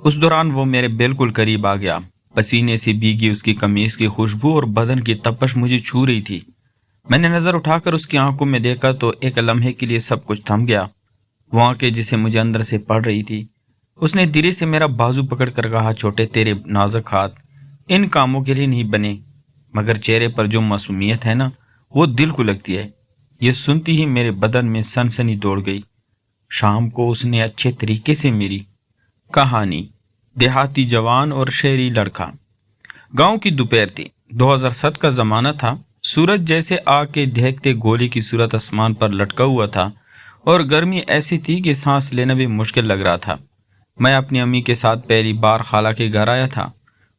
उस दौरान वो मेरे बिल्कुल करीब आ गया। पसीने से भीगी उसकी कमीज की खुशबू और बदन की तपश मुझे छू रही थी। मैंने नजर उठाकर उसकी आंखों में देखा तो एक लम्हे के लिए सब कुछ थम गया। वो आंखें जिसे मुझे अंदर से पड़ रही थी। उसने धीरे से मेरा बाजू पकड़ कर कहा, छोटे तेरे नाजुक हाथ इन कामों के लिए नहीं बने, मगर चेहरे पर जो मासूमियत है ना, वो दिल को लगती है। ये सुनती ही मेरे बदन में सनसनी दौड़ गई। शाम को उसने अच्छे तरीके से मेरी कहानी। देहाती जवान और शहरी लड़का। गांव की दोपहर थी। 2007 का जमाना था। सूरज जैसे आग के दहकते गोले की सूरत आसमान पर लटका हुआ था और गर्मी ऐसी थी कि सांस लेना भी मुश्किल लग रहा था। मैं अपनी अम्मी के साथ पहली बार खाला के घर आया था,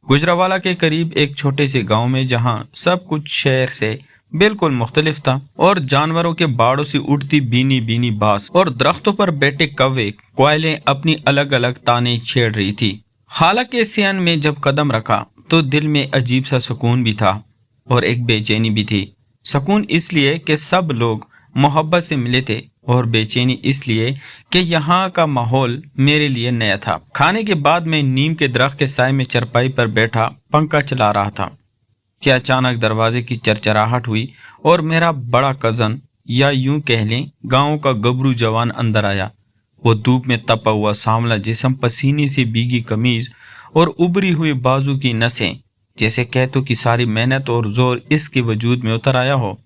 गुजरावाला के करीब एक छोटे से गांव में, जहां सब कुछ शहर से बिल्कुल मुख्तलिफ था और जानवरों के बाड़ों से उठती बीनी बीनी बास और दरख्तों पर बैठे कौवे कोयलें अपनी अलग अलग ताने छेड़ रही थी। हालांकि सियान में जब कदम रखा तो दिल में अजीब सा सुकून भी था और एक बेचैनी भी थी। सुकून इसलिए कि सब लोग मोहब्बत से मिले थे और बेचैनी इसलिए कि यहाँ का माहौल मेरे लिए नया था। खाने के बाद मैं नीम के दरख्त के साए में चरपाई पर बैठा पंखा चला रहा था कि अचानक दरवाजे की चरचराहट हुई और मेरा बड़ा कजन, या यूं कह लें गांव का गबरू जवान, अंदर आया। वो धूप में तपा हुआ सांवला जिस्म, पसीने से भीगी कमीज और उभरी हुई बाजू की नसें, जैसे कहतों की सारी मेहनत और जोर इसके वजूद में उतर आया हो।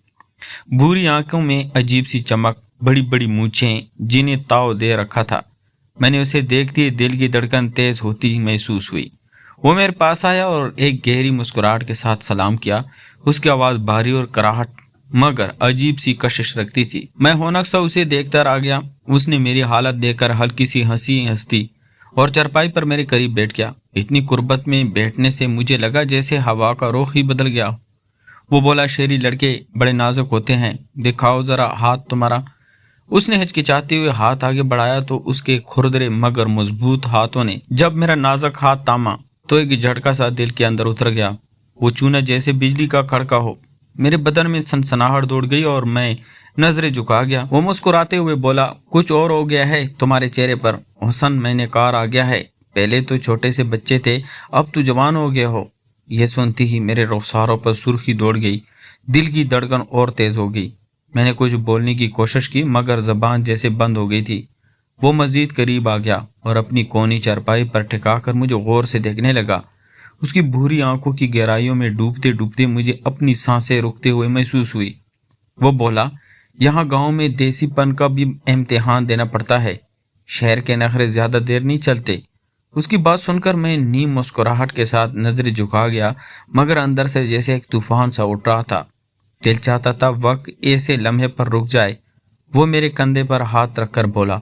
भूरी आंखों में अजीब सी चमक, बड़ी बड़ी मूछें जिन्हें ताव दे रखा था। मैंने उसे देखते ही दिल की धड़कन तेज होती महसूस हुई। वो मेरे पास आया और एक गहरी मुस्कुराहट के साथ सलाम किया। उसकी आवाज़ भारी और कराहट मगर अजीब सी कशिश रखती थी। मैं होनक सा उसे देखता रह गया। उसने मेरी हालत देखकर हल्की सी हंसी हंसती और चरपाई पर मेरे करीब बैठ गया। इतनी कुर्बत में बैठने से मुझे लगा जैसे हवा का रुख ही बदल गया। वो बोला, शहरी लड़के बड़े नाजुक होते हैं, दिखाओ जरा हाथ तुम्हारा। उसने हिचकिचाते हुए हाथ आगे बढ़ाया तो उसके खुरदरे मगर मजबूत हाथों ने जब मेरा नाजुक हाथ थामा तो एक झटका सा दिल के अंदर उतर गया। वो चूना जैसे बिजली का खड़का हो। मेरे बदन में सनसनाहट दौड़ गई और मैं नजरें झुका गया। वो मुस्कुराते हुए बोला, कुछ और हो गया है तुम्हारे चेहरे पर हुस्न, मैंने कहा आ गया है। पहले तो छोटे से बच्चे थे, अब तो जवान हो गए हो। यह सुनती ही मेरे रुखसारों पर सुर्खी दौड़ गई, दिल की धड़कन और तेज हो गई। मैंने कुछ बोलने की कोशिश की मगर जबान जैसे बंद हो गई थी। वो मजीद करीब आ गया और अपनी कोनी चारपाई पर ठिकाकर मुझे गौर से देखने लगा। उसकी भूरी आंखों की गहराइयों में डूबते डूबते मुझे अपनी सांसें रुकते हुए महसूस हुई। वो बोला, यहाँ गांव में देसीपन का भी इम्तिहान देना पड़ता है, शहर के नखरे ज्यादा देर नहीं चलते। उसकी बात सुनकर मैं नीम मुस्कुराहट के साथ नजरें झुका गया मगर अंदर से जैसे एक तूफान सा उठ रहा था। दिल चाहता था वक्त ऐसे लम्हे पर रुक जाए। वो मेरे कंधे पर हाथ रखकर बोला,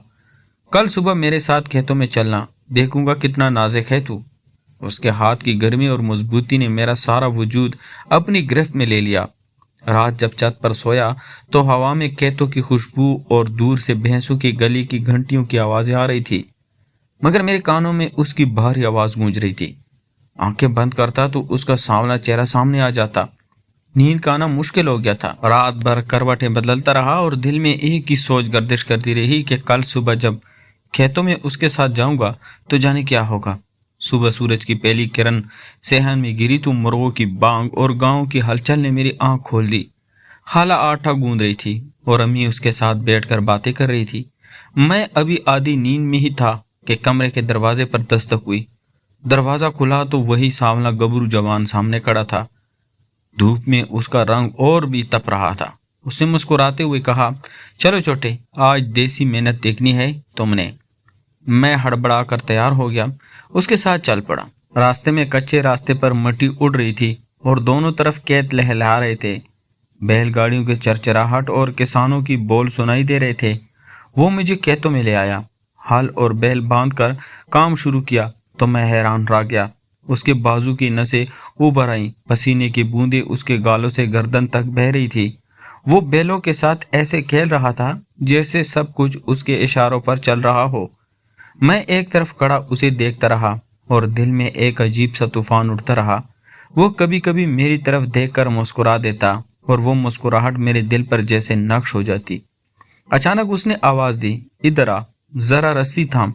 कल सुबह मेरे साथ खेतों में चलना, देखूंगा कितना नाजुक है तू। उसके हाथ की गर्मी और मजबूती ने मेरा सारा वजूद अपनी गिरफ्त में ले लिया। रात जब छत पर सोया तो हवा में खेतों की खुशबू और दूर से भैंसों की गली की घंटियों की आवाजें आ रही थी मगर मेरे कानों में उसकी भारी आवाज गूंज रही थी। आंखें बंद करता तो उसका सांवला चेहरा सामने आ जाता। नींद का आना मुश्किल हो गया था। रात भर करवटें बदलता रहा और दिल में एक ही सोच गर्दिश करती रही कि कल सुबह जब खेतों में उसके साथ जाऊंगा तो जाने क्या होगा। सुबह सूरज की पहली किरण सेहन में गिरी तो मुर्गों की बांग और गांव की हलचल ने मेरी आंख खोल दी। खाला आटा गूंद रही थी और अम्मी उसके साथ बैठकर बातें कर रही थी। मैं अभी आधी नींद में ही था कि कमरे के दरवाजे पर दस्तक हुई। दरवाजा खुला तो वही सांवला गबरू जवान सामने खड़ा था। धूप में उसका रंग और भी तप रहा था। उसने मुस्कुराते हुए कहा, चलो छोटे, आज देसी मेहनत देखनी है तुमने। मैं हड़बड़ा कर तैयार हो गया, उसके साथ चल पड़ा। रास्ते में कच्चे रास्ते पर मट्टी उड़ रही थी और दोनों तरफ खेत लहलहा रहे थे। बैलगाड़ियों के चरचराहट और किसानों की बोल सुनाई दे रहे थे। वो मुझे खेतों में ले आया। हल और बैल बांध कर काम शुरू किया तो मैं हैरान रह गया। उसके बाजू की नसें उभर आई, पसीने की बूंदें उसके गालों से गर्दन तक बह रही थी। वो बैलों के साथ ऐसे खेल रहा था जैसे सब कुछ उसके इशारों पर चल रहा हो। मैं एक तरफ खड़ा उसे देखता रहा और दिल में एक अजीब सा तूफान उठता रहा। वो कभी कभी मेरी तरफ देखकर मुस्कुरा देता और वो मुस्कुराहट मेरे दिल पर जैसे नक्श हो जाती। अचानक उसने आवाज दी, इधर आ, जरा रस्सी थाम।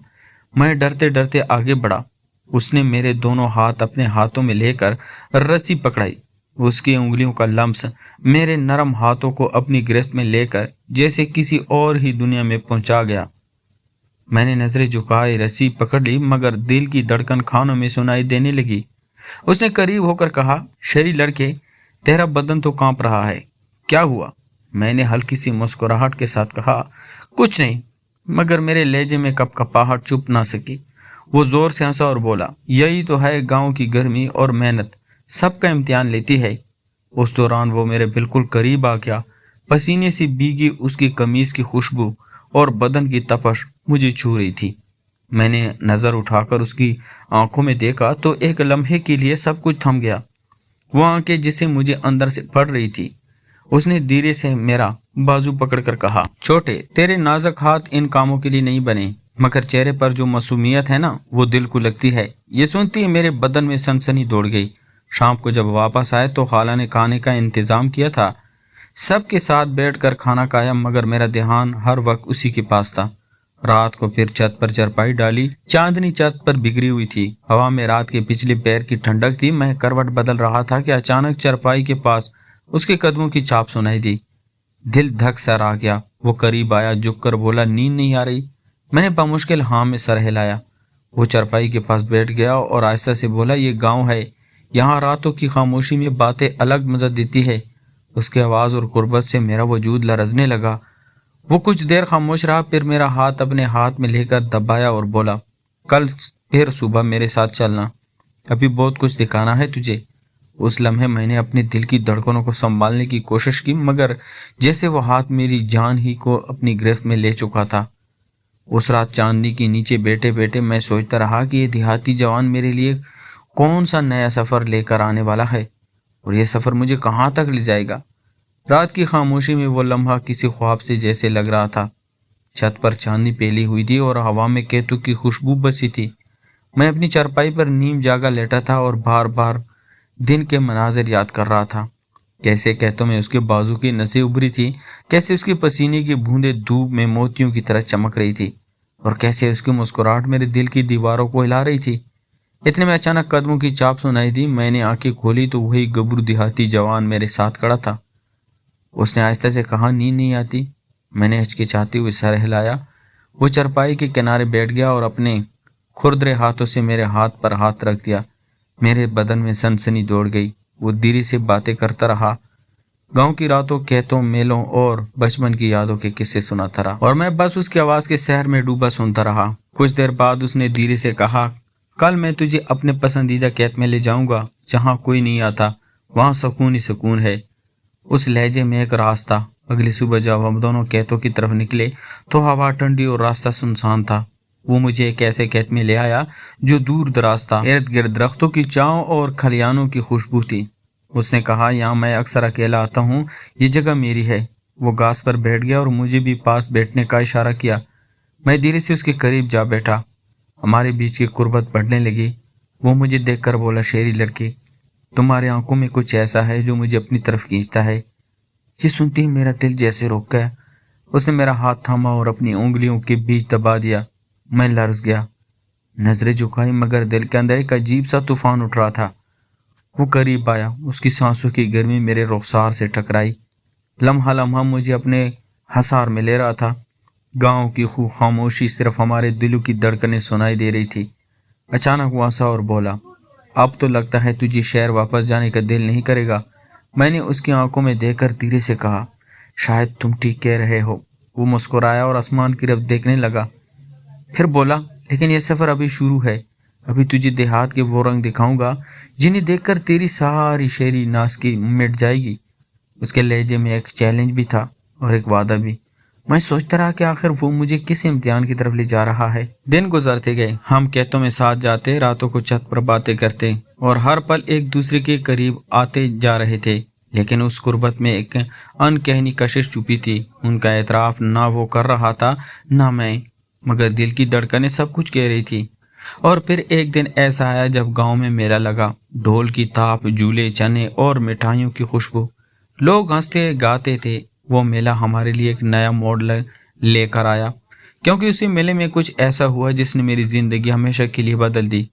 मैं डरते डरते आगे बढ़ा। اس نے میرے دونوں ہاتھ اپنے ہاتھوں میں لے کر رسی پکڑائی۔ اس کی انگلیوں کا لمس میرے نرم ہاتھوں کو اپنی گرفت میں لے کر جیسے کسی اور ہی دنیا میں پہنچا گیا۔ میں نے نظریں جھکائی، رسی پکڑ لی، مگر دل کی دھڑکن کانوں میں سنائی دینے لگی۔ اس نے قریب ہو کر کہا، شہری لڑکے، تیرا بدن تو کانپ رہا ہے، کیا ہوا؟ میں نے ہلکی سی مسکراہٹ کے ساتھ کہا، کچھ نہیں، مگر میرے لہجے میں کپ کپاہٹ چھپ نہ سکی۔ وہ زور سے ہنسا اور بولا، یہی تو ہے گاؤں کی گرمی اور محنت، سب کا امتحان لیتی ہے۔ اس دوران وہ میرے بالکل قریب آ گیا۔ پسینے سے بھیگی اس کی قمیض کی خوشبو اور بدن کی تپش مجھے چھو رہی تھی۔ میں نے نظر اٹھا کر اس کی آنکھوں میں دیکھا تو ایک لمحے کے لیے سب کچھ تھم گیا۔ وہ آنکھیں جسے مجھے اندر سے پڑ رہی تھی۔ اس نے دھیرے سے میرا بازو پکڑ کر کہا، چھوٹے، تیرے نازک ہاتھ ان کاموں کے لیے نہیں بنے، مگر چہرے پر جو معصومیت ہے نا، وہ دل کو لگتی ہے۔ یہ سنتی ہی میرے بدن میں سنسنی دوڑ گئی۔ شام کو جب واپس آئے تو خالہ نے کھانے کا انتظام کیا تھا۔ سب کے ساتھ بیٹھ کر کھانا کھایا، مگر میرا دھیان ہر وقت اسی کے پاس تھا۔ رات کو پھر چھت پر چرپائی ڈالی، چاندنی چھت پر بکھری ہوئی تھی۔ ہوا میں رات کے پچھلے پیر کی ٹھنڈک تھی۔ میں کروٹ بدل رہا تھا کہ اچانک چرپائی کے پاس اس کے قدموں کی چھاپ سنائی دی۔ دل دھک سر آ گیا۔ وہ قریب آیا، جھک کر بولا، نیند نہیں آ رہی؟ میں نے بمشکل ہاں میں سر ہلایا۔ وہ چرپائی کے پاس بیٹھ گیا اور آہستہ سے بولا، یہ گاؤں ہے، یہاں راتوں کی خاموشی میں باتیں الگ مزہ دیتی ہے۔ اس کی آواز اور قربت سے میرا وجود لرزنے لگا۔ وہ کچھ دیر خاموش رہا، پھر میرا ہاتھ اپنے ہاتھ میں لے کر دبایا اور بولا، کل پھر صبح میرے ساتھ چلنا، ابھی بہت کچھ دکھانا ہے تجھے۔ اس لمحے میں نے اپنے دل کی دھڑکنوں کو سنبھالنے کی کوشش کی، مگر جیسے وہ ہاتھ میری جان ہی کو اپنی گرفت میں لے چکا تھا۔ اس رات چاندنی کے نیچے بیٹھے بیٹھے میں سوچتا رہا کہ یہ دیہاتی جوان میرے لیے کون سا نیا سفر لے کر آنے والا ہے، اور یہ سفر مجھے کہاں تک لے جائے گا۔ رات کی خاموشی میں وہ لمحہ کسی خواب سے جیسے لگ رہا تھا۔ چھت پر چاندنی پھیلی ہوئی تھی اور ہوا میں کیتو کی خوشبو بسی تھی۔ میں اپنی چارپائی پر نیم جاگا لیٹا تھا اور بار بار دن کے مناظر یاد کر رہا تھا۔ کیسے کہتوں میں اس کے بازو کی نسیں ابھری تھی، کیسے اس کے پسینے کی بوندیں دھوپ میں موتیوں کی طرح چمک رہی تھی، اور کیسے اس کی مسکراہٹ میرے دل کی دیواروں کو ہلا رہی تھی۔ اتنے میں اچانک قدموں کی چاپ سنائی دی۔ میں نے آنکھیں کھولی تو وہی گبرو دیہاتی جوان میرے ساتھ کھڑا تھا۔ اس نے آہستہ سے کہا، نیند نہیں آتی؟ میں نے ہچکچاتے ہوئے سر ہلایا۔ وہ چرپائی کے کنارے بیٹھ گیا اور اپنے کھردرے ہاتھوں سے میرے ہاتھ پر ہاتھ رکھ دیا۔ میرے بدن میں سنسنی دوڑ گئی۔ وہ دھیرے سے باتیں کرتا رہا، گاؤں کی راتوں، کھیتوں، میلوں اور بچپن کی یادوں کے قصے سناتا رہا، اور میں بس اس کی آواز کے سحر میں ڈوبا سنتا رہا۔ کچھ دیر بعد اس نے دھیرے سے کہا، کل میں تجھے اپنے پسندیدہ کھیت میں لے جاؤں گا، جہاں کوئی نہیں آتا، وہاں سکون ہی سکون ہے۔ اس لہجے میں ایک راز تھا۔ اگلی صبح جب ہم دونوں کھیتوں کی طرف نکلے تو ہوا ٹھنڈی اور راستہ سنسان تھا۔ وہ مجھے ایک ایسے کھیت میں لے آیا جو دور دراز تھا، ارد گرد درختوں کی چھاؤں اور کھلیانوں کی خوشبو تھی۔ اس نے کہا، یہاں میں اکثر اکیلا آتا ہوں، یہ جگہ میری ہے۔ وہ گھاس پر بیٹھ گیا اور مجھے بھی پاس بیٹھنے کا اشارہ کیا۔ میں دھیرے سے اس کے قریب جا بیٹھا۔ ہمارے بیچ کی قربت بڑھنے لگی۔ وہ مجھے دیکھ کر بولا، شہری لڑکی، تمہاری آنکھوں میں کچھ ایسا ہے جو مجھے اپنی طرف کھینچتا ہے۔ یہ سنتے ہی میرا دل جیسے رک گیا۔ اس نے میرا ہاتھ تھاما اور اپنی انگلیوں کے بیچ دبا دیا۔ میں لرز گیا، نظریں جھکائی، مگر دل کے اندر ایک عجیب سا طوفان اٹھ رہا تھا۔ وہ قریب آیا، اس کی سانسوں کی گرمی میرے رخسار سے ٹکرائی۔ لمحہ لمحہ مجھے اپنے حصار میں لے رہا تھا۔ گاؤں کی خاموشی صرف ہمارے دلوں کی دھڑکنیں سنائی دے رہی تھی۔ اچانک وہ ہنسا اور بولا، اب تو لگتا ہے تجھے شہر واپس جانے کا دل نہیں کرے گا۔ میں نے اس کی آنکھوں میں دیکھ کر دھیرے سے کہا، شاید تم ٹھیک کہہ رہے ہو۔ وہ مسکرایا اور آسمان کی طرف دیکھنے لگا، پھر بولا، لیکن یہ سفر ابھی شروع ہے۔ ابھی تجھے دیہات کے وہ رنگ دکھاؤں گا جنہیں دیکھ کر تیری ساری شہری ناسکی مٹ جائے گی۔ اس کے لہجے میں ایک چیلنج بھی تھا اور ایک وعدہ بھی۔ میں سوچتا رہا کہ آخر وہ مجھے کس امتحان کی طرف لے جا رہا ہے۔ دن گزرتے گئے، ہم کھیتوں میں ساتھ جاتے، راتوں کو چھت پر باتیں کرتے اور ہر پل ایک دوسرے کے قریب آتے جا رہے تھے۔ لیکن اس قربت میں ایک انکہنی کشش چھپی تھی۔ ان کا اعتراف نہ وہ کر رہا تھا نہ میں، مگر دل کی دھڑکنیں سب کچھ کہہ رہی تھی۔ اور پھر ایک دن ایسا آیا جب گاؤں میں میلہ لگا۔ ڈھول کی تاپ، جھولے، چنے اور مٹھائیوں کی خوشبو، لوگ ہنستے گاتے تھے۔ وہ میلہ ہمارے لیے ایک نیا موڑ لے کر آیا، کیونکہ اسی میلے میں کچھ ایسا ہوا جس نے میری زندگی ہمیشہ کے لیے بدل دی۔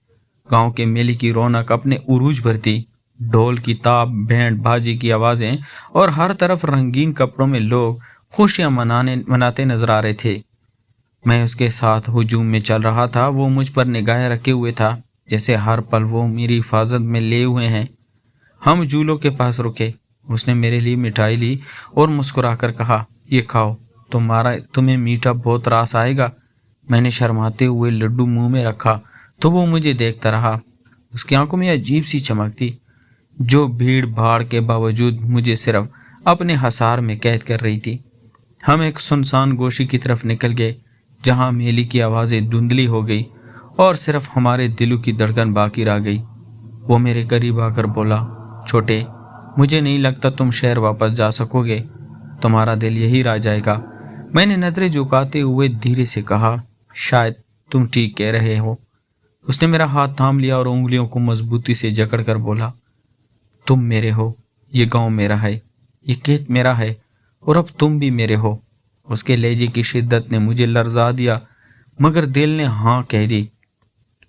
गांव के मेले की रौनक अपने उरूज पर थी। ढोल की ताप, बैंड बाजी की आवाजें और हर तरफ रंगीन कपड़ों में लोग खुशियां मनाते नजर आ रहे थे। मैं उसके साथ हुजूम में चल रहा था। वो मुझ पर निगाहें रखे हुए था, जैसे हर पल वो मेरी हिफाजत में लिए हुए हैं। हम झूलों के पास रुके। उसने मेरे लिए मिठाई ली और मुस्कुराकर कहा, ये खाओ, तुम्हें मीठा बहुत रास आएगा। मैंने शर्माते हुए लड्डू मुंह में रखा तो वो मुझे देखता रहा। उसकी आंखों में अजीब सी चमक थी, जो भीड़ भाड़ के बावजूद मुझे सिर्फ अपने हसार में कैद कर रही थी। हम एक सुनसान गोशी की तरफ निकल गए, जहां मेली की आवाज़ें धुंधली हो गई और सिर्फ हमारे दिलों की धड़कन बाकी रह गई। वो मेरे करीब आकर बोला, छोटे, मुझे नहीं लगता तुम शहर वापस जा सकोगे। तुम्हारा दिल यही रह जाएगा। मैंने नजरें झुकाते हुए धीरे से कहा, शायद तुम ठीक कह रहे हो। उसने मेरा हाथ थाम लिया और उंगलियों को मजबूती से जकड़कर बोला, तुम मेरे हो, ये गांव मेरा है, ये खेत मेरा है, और अब तुम भी मेरे हो। उसके लहजे की शिद्दत ने मुझे लर्जा दिया, मगर दिल ने हाँ कह दी।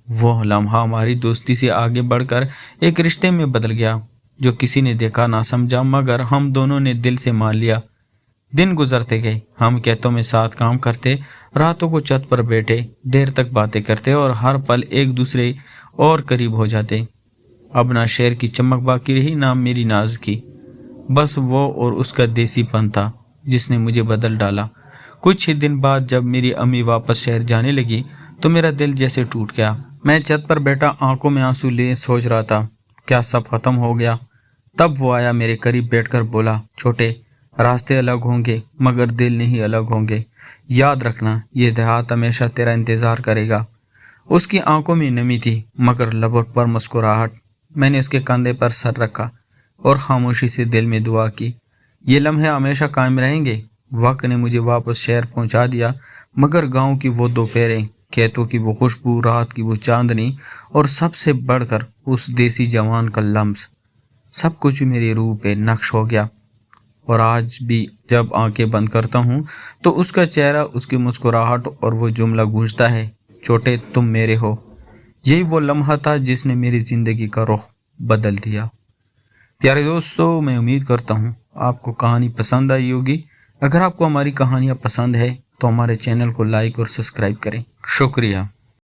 वो लम्हा हमारी दोस्ती से आगे बढ़कर एक रिश्ते में बदल गया, जो किसी ने देखा ना समझा, मगर हम दोनों ने दिल से मान लिया। दिन गुजरते गए। हम खेतों में साथ काम करते, रातों को छत पर बैठे देर तक बातें करते और हर पल एक दूसरे और करीब हो जाते। अब ना शहर की चमक बाकी रही, ना मेरी नाज की। बस वो और उसका देसीपन था जिसने मुझे बदल डाला। कुछ ही दिन बाद जब मेरी अम्मी वापस शहर जाने लगी तो मेरा दिल जैसे टूट गया। मैं छत पर बैठा आंखों में आंसू लिए सोच रहा था, क्या सब खत्म हो गया? तब वो आया, मेरे करीब बैठकर बोला, छोटे, रास्ते अलग होंगे मगर दिल नहीं अलग होंगे। याद रखना, ये देहात हमेशा तेरा इंतजार करेगा। उसकी आंखों में नमी थी मगर लबों पर मुस्कुराहट। मैंने उसके कंधे पर सर रखा और खामोशी से दिल में दुआ की। ये लम्हे हमेशा कायम रहेंगे। वक्त ने मुझे वापस शहर पहुंचा दिया, मगर गांव की वो दोपहरें, खेतों की वो खुशबू, रात की वो चांदनी और सबसे बढ़कर उस देसी जवान का लम्स, सब कुछ मेरी रूह पे नक्श हो गया। और आज भी जब आंखें बंद करता हूँ तो उसका चेहरा, उसकी मुस्कुराहट और वो जुमला गूंजता है, छोटे, तुम मेरे हो। यही वो लम्हा था जिसने मेरी ज़िंदगी का रुख बदल दिया। प्यारे दोस्तों, मैं उम्मीद करता हूँ आपको कहानी पसंद आई होगी। अगर आपको हमारी कहानियाँ पसंद है तो हमारे चैनल को लाइक और सब्सक्राइब करें। शुक्रिया।